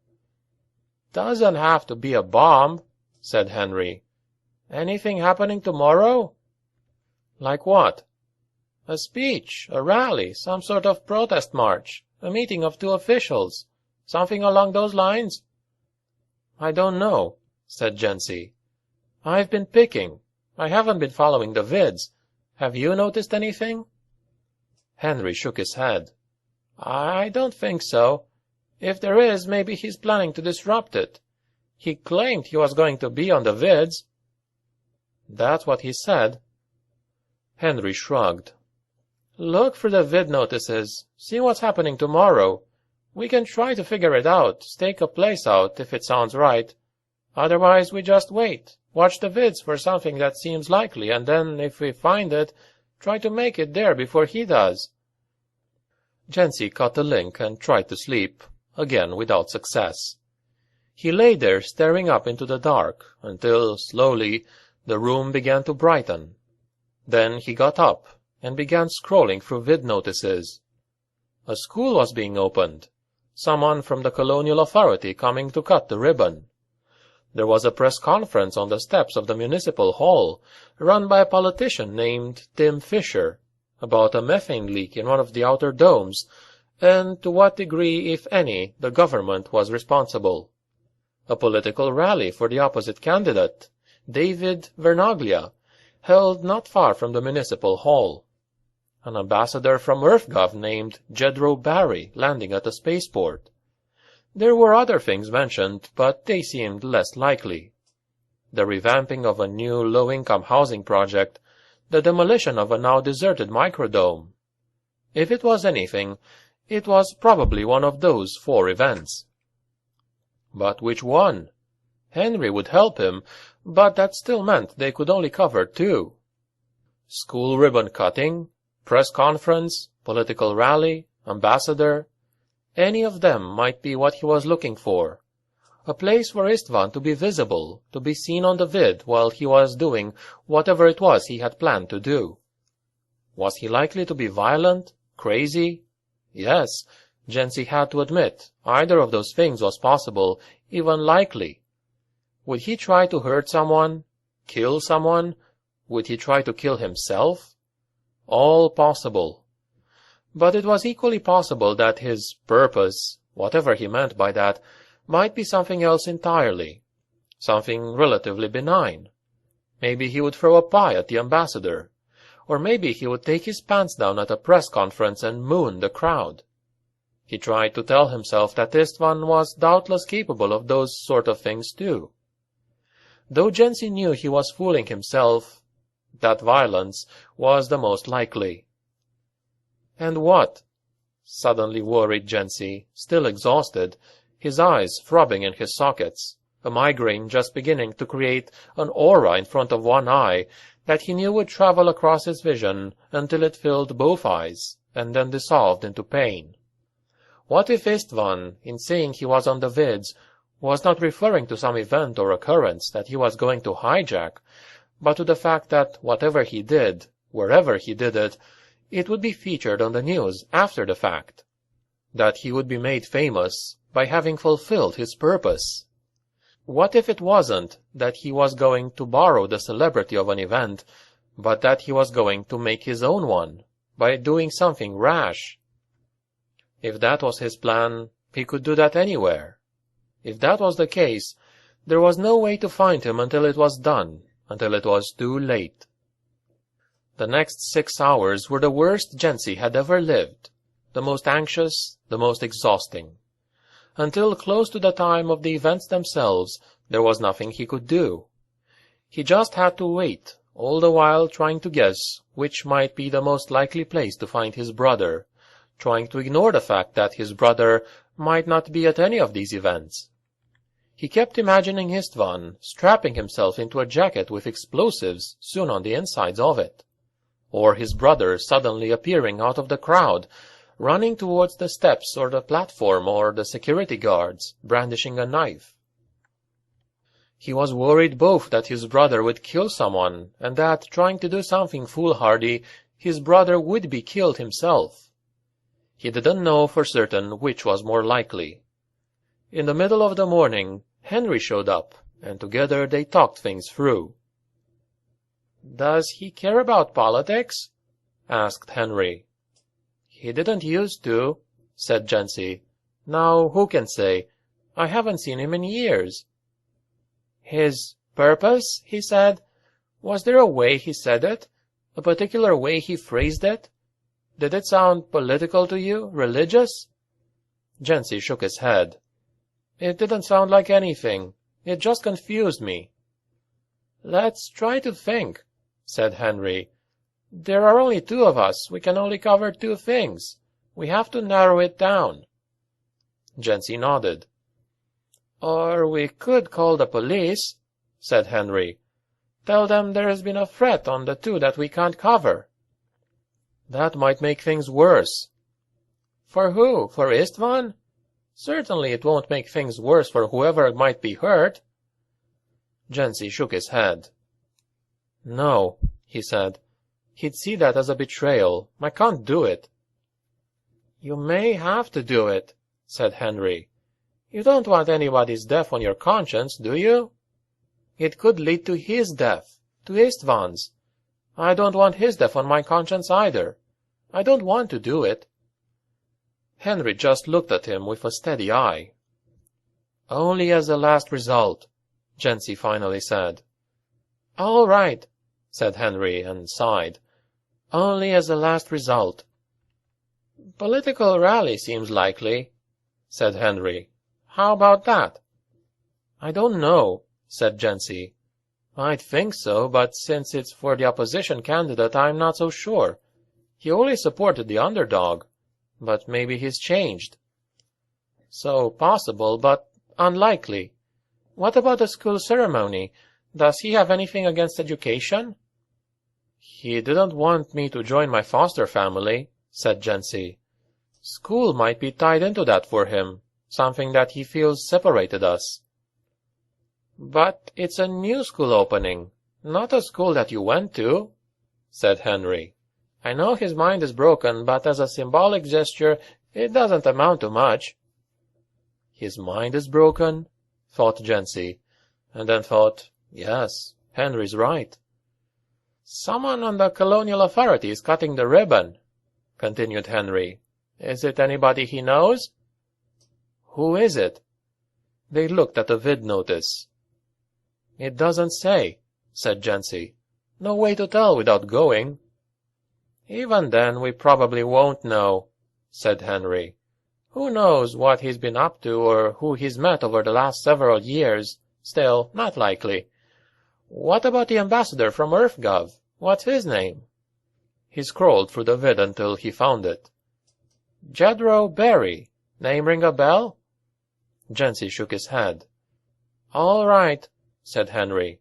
"Doesn't have to be a bomb," said Henry. "Anything happening tomorrow?" "Like what?" "A speech, a rally, some sort of protest march, a meeting of two officials. Something along those lines?" "I don't know," said Jensi. "I've been picking. I haven't been following the vids. Have you noticed anything?" Henry shook his head. "I don't think so. If there is, maybe he's planning to disrupt it. He claimed he was going to be on the vids." "That's what he said." Henry shrugged. "Look for the vid notices. See what's happening tomorrow. We can try to figure it out, stake a place out if it sounds right. Otherwise, we just wait, watch the vids for something that seems likely, and then, if we find it, try to make it there before he does." Jensi cut the link and tried to sleep, again without success. He lay there staring up into the dark, until, slowly, the room began to brighten. Then he got up and began scrolling through vid notices. A school was being opened. Someone from the colonial authority coming to cut the ribbon. There was a press conference on the steps of the municipal hall, run by a politician named Tim Fisher, about a methane leak in one of the outer domes, and to what degree, if any, the government was responsible. A political rally for the opposite candidate, David Vernaglia, held not far from the municipal hall. An ambassador from Earthgov named Jedro Barry landing at a spaceport. There were other things mentioned, but they seemed less likely. The revamping of a new low-income housing project, the demolition of a now deserted microdome. If it was anything, it was probably one of those 4 events. But which one? Henry would help him, but that still meant they could only cover 2. School ribbon cutting, press conference, political rally, ambassador. Any of them might be what he was looking for. A place for Istvan to be visible, to be seen on the vid while he was doing whatever it was he had planned to do. Was he likely to be violent? Crazy? Yes, Jensi had to admit, either of those things was possible, even likely. Would he try to hurt someone? Kill someone? Would he try to kill himself? All possible. But it was equally possible that his purpose, whatever he meant by that, might be something else entirely. Something relatively benign. Maybe he would throw a pie at the ambassador. Or maybe he would take his pants down at a press conference and moon the crowd. He tried to tell himself that Istvan was doubtless capable of those sort of things too. Though Jensi knew he was fooling himself, that violence was the most likely. And what? Suddenly worried Jensi, still exhausted, his eyes throbbing in his sockets, a migraine just beginning to create an aura in front of one eye that he knew would travel across his vision until it filled both eyes, and then dissolved into pain. What if Istvan, in saying he was on the vids, was not referring to some event or occurrence that he was going to hijack, but to the fact that whatever he did, wherever he did it, it would be featured on the news after the fact, that he would be made famous by having fulfilled his purpose? What if it wasn't that he was going to borrow the celebrity of an event, but that he was going to make his own one, by doing something rash? If that was his plan, he could do that anywhere. If that was the case, there was no way to find him until it was done, until it was too late. The next 6 hours were the worst Jensi had ever lived, the most anxious, the most exhausting. Until close to the time of the events themselves, there was nothing he could do. He just had to wait, all the while trying to guess which might be the most likely place to find his brother, trying to ignore the fact that his brother might not be at any of these events. He kept imagining Istvan strapping himself into a jacket with explosives soon on the insides of it, or his brother suddenly appearing out of the crowd, running towards the steps or the platform or the security guards, brandishing a knife. He was worried both that his brother would kill someone, and that, trying to do something foolhardy, his brother would be killed himself. He didn't know for certain which was more likely. In the middle of the morning, Henry showed up, and together they talked things through. "Does he care about politics?" asked Henry. "He didn't used to," said Jensi. "Now, who can say? I haven't seen him in years." "His purpose," he said. "Was there a way he said it? A particular way he phrased it? Did it sound political to you, religious?" Jensi shook his head. "It didn't sound like anything. It just confused me." "Let's try to think," said Henry. "There are only 2 of us. We can only cover 2 things. We have to narrow it down." Jensi nodded. "Or we could call the police," said Henry. "Tell them there has been a threat on the two that we can't cover." "That might make things worse." "For who? For Istvan? Certainly it won't make things worse for whoever might be hurt." Jensi shook his head. "No," he said. "He'd see that as a betrayal. I can't do it." "You may have to do it," said Henry. "You don't want anybody's death on your conscience, do you? It could lead to his death, to Istvan's. I don't want his death on my conscience either. I don't want to do it." Henry just looked at him with a steady eye. "Only as a last result," Jensi finally said. "All right," said Henry, and sighed. "Only as a last result." "Political rally seems likely," said Henry. "How about that?" "I don't know," said Jensi. "I'd think so, but since it's for the opposition candidate, I'm not so sure. He always supported the underdog, but maybe he's changed." "So possible, but unlikely. What about the school ceremony? Does he have anything against education?" "He didn't want me to join my foster family," said Jensi. "School might be tied into that for him, something that he feels separated us." "But it's a new school opening, not a school that you went to," said Henry. "I know his mind is broken, but as a symbolic gesture, it doesn't amount to much." "His mind is broken?" thought Jensi, and then thought, yes, Henry's right. "Someone on the colonial authority is cutting the ribbon," continued Henry. "Is it anybody he knows?" "Who is it?" They looked at the vid notice. "It doesn't say," said Jensi. "No way to tell without going." "Even then, we probably won't know," said Henry. "Who knows what he's been up to or who he's met over the last several years? Still, not likely. What about the ambassador from Earthgov? What's his name?" He scrolled through the vid until he found it. "Jedro Berry. Name ring a bell?" Jensi shook his head. "All right," said Henry.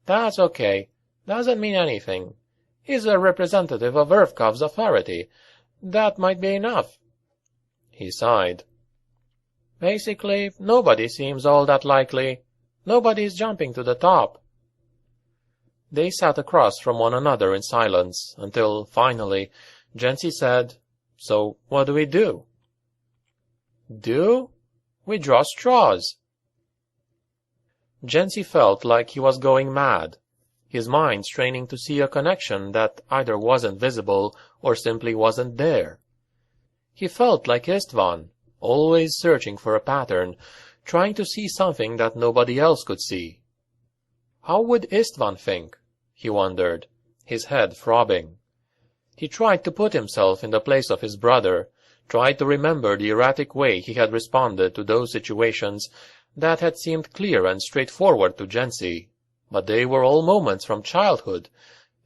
"That's okay. Doesn't mean anything. He's a representative of Earthgov's authority. That might be enough." He sighed. "Basically, nobody seems all that likely. Nobody's jumping to the top." They sat across from one another in silence until, finally, Jensi said, "So what do we do?" "Do? We draw straws." Jensi felt like he was going mad, his mind straining to see a connection that either wasn't visible or simply wasn't there. He felt like Istvan, always searching for a pattern, trying to see something that nobody else could see. How would Istvan think? He wondered, his head throbbing. He tried to put himself in the place of his brother, tried to remember the erratic way he had responded to those situations that had seemed clear and straightforward to Jensi, but they were all moments from childhood,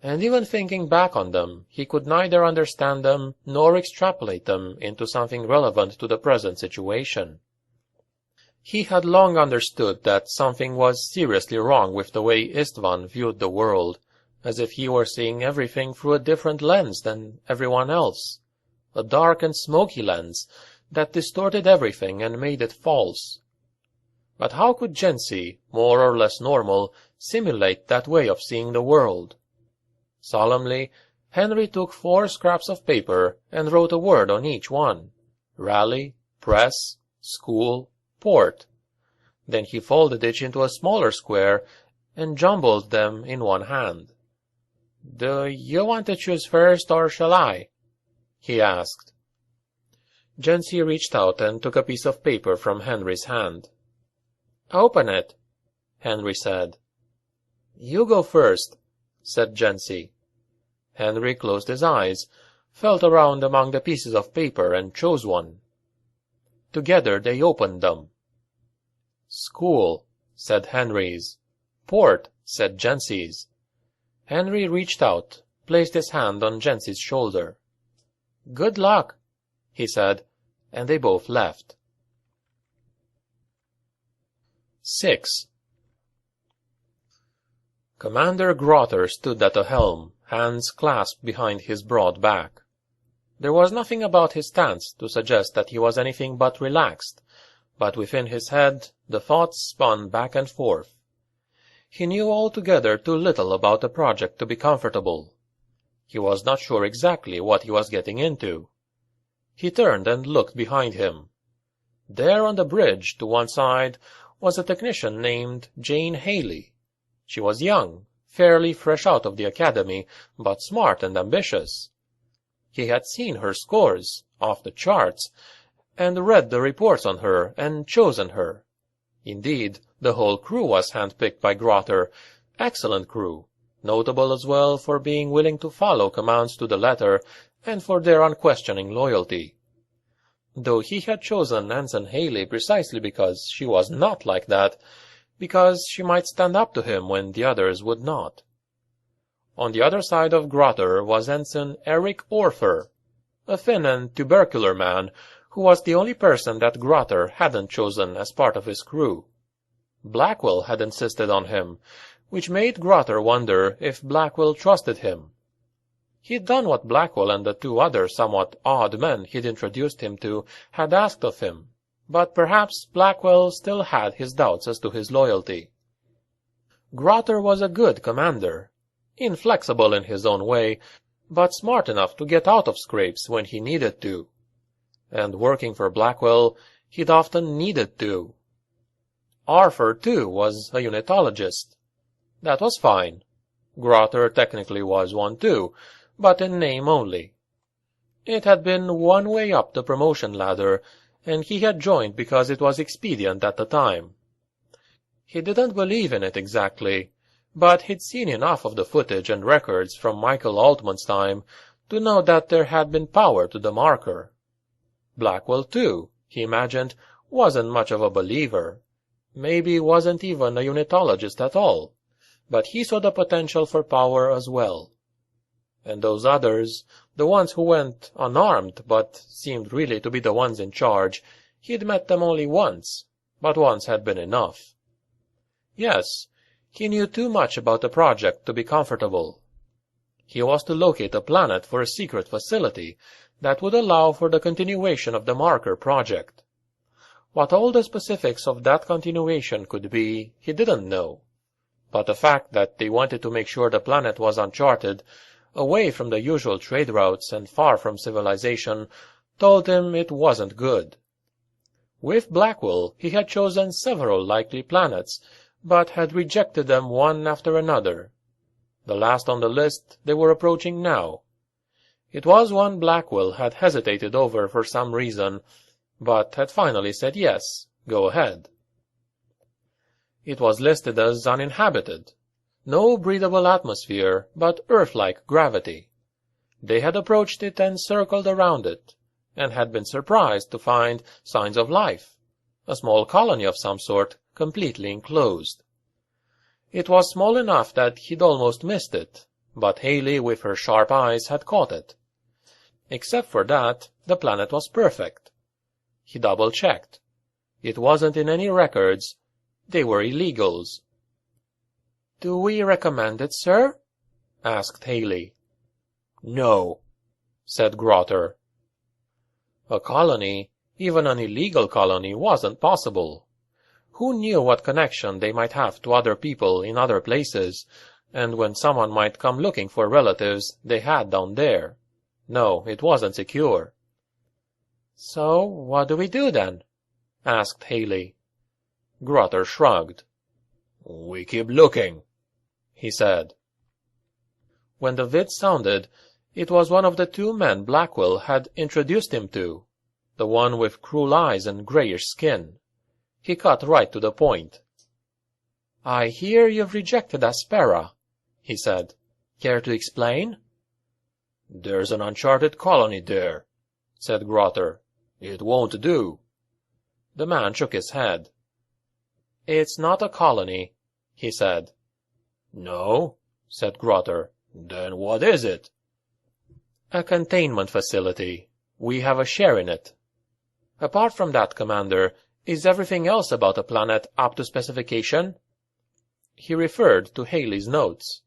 and even thinking back on them, he could neither understand them nor extrapolate them into something relevant to the present situation. He had long understood that something was seriously wrong with the way Istvan viewed the world, as if he were seeing everything through a different lens than everyone else, a dark and smoky lens that distorted everything and made it false. But how could Jensi, more or less normal, simulate that way of seeing the world? Solemnly, Henry took 4 scraps of paper and wrote a word on each one: rally, press, school, port. Then he folded each into a smaller square and jumbled them in one hand. "Do you want to choose first, or shall I?" he asked. Jensi reached out and took a piece of paper from Henry's hand. "Open it," Henry said. "You go first," said Jensi. Henry closed his eyes, felt around among the pieces of paper, and chose one. Together they opened them. "School," said Henry's. "Port," said Jensi's. Henry reached out, placed his hand on Jensi's shoulder. "Good luck," he said, and they both left. 6. Commander Grotter stood at the helm, hands clasped behind his broad back. There was nothing about his stance to suggest that he was anything but relaxed, but within his head the thoughts spun back and forth. He knew altogether too little about the project to be comfortable. He was not sure exactly what he was getting into. He turned and looked behind him. There on the bridge to one side was a technician named Jane Haley. She was young, fairly fresh out of the academy, but smart and ambitious. He had seen her scores, off the charts, and read the reports on her and chosen her. Indeed, the whole crew was handpicked by Grotter, excellent crew, notable as well for being willing to follow commands to the letter and for their unquestioning loyalty. Though he had chosen Ensign Haley precisely because she was not like that, because she might stand up to him when the others would not. On the other side of Grotter was Ensign Eric Orfer, a thin and tubercular man who was the only person that Grotter hadn't chosen as part of his crew. Blackwell had insisted on him, which made Grotter wonder if Blackwell trusted him. He'd done what Blackwell and the two other somewhat odd men he'd introduced him to had asked of him, but perhaps Blackwell still had his doubts as to his loyalty. Grotter was a good commander, inflexible in his own way, but smart enough to get out of scrapes when he needed to. And working for Blackwell, he'd often needed to. Arthur, too, was a unitologist. That was fine. Grotter technically was one too, but in name only. It had been one way up the promotion ladder, and he had joined because it was expedient at the time. He didn't believe in it exactly, but he'd seen enough of the footage and records from Michael Altman's time to know that there had been power to the marker. Blackwell, too, he imagined, wasn't much of a believer. Maybe wasn't even a unitologist at all, but he saw the potential for power as well. And those others, the ones who went unarmed but seemed really to be the ones in charge, he'd met them only once, but once had been enough. Yes, he knew too much about the project to be comfortable. He was to locate a planet for a secret facility that would allow for the continuation of the marker project. What all the specifics of that continuation could be, he didn't know. But the fact that they wanted to make sure the planet was uncharted, away from the usual trade routes and far from civilization, told him it wasn't good. With Blackwell, he had chosen several likely planets, but had rejected them one after another. The last on the list they were approaching now. It was one Blackwell had hesitated over for some reason, but had finally said yes, go ahead. It was listed as uninhabited. No breathable atmosphere, but Earth-like gravity. They had approached it and circled around it, and had been surprised to find signs of life, a small colony of some sort, completely enclosed. It was small enough that he'd almost missed it, but Haley with her sharp eyes had caught it. Except for that, the planet was perfect. He double-checked. It wasn't in any records. They were illegals. "Do we recommend it, sir?" asked Haley. "No," said Grotter. A colony, even an illegal colony, wasn't possible. Who knew what connection they might have to other people in other places, and when someone might come looking for relatives they had down there? No, it wasn't secure. "So, what do we do then?" asked Haley. Grotter shrugged. "We keep looking," he said. When the vid sounded, it was one of the two men Blackwell had introduced him to, the one with cruel eyes and grayish skin. He cut right to the point. "I hear you've rejected Aspera," he said. "Care to explain?" "There's an uncharted colony there," said Grotter. "It won't do." The man shook his head. "It's not a colony," he said. "No?" said Grotter. "Then what is it?" "A containment facility. We have a share in it. Apart from that, Commander, Is everything else about the planet up to specification?" He referred to Haley's notes.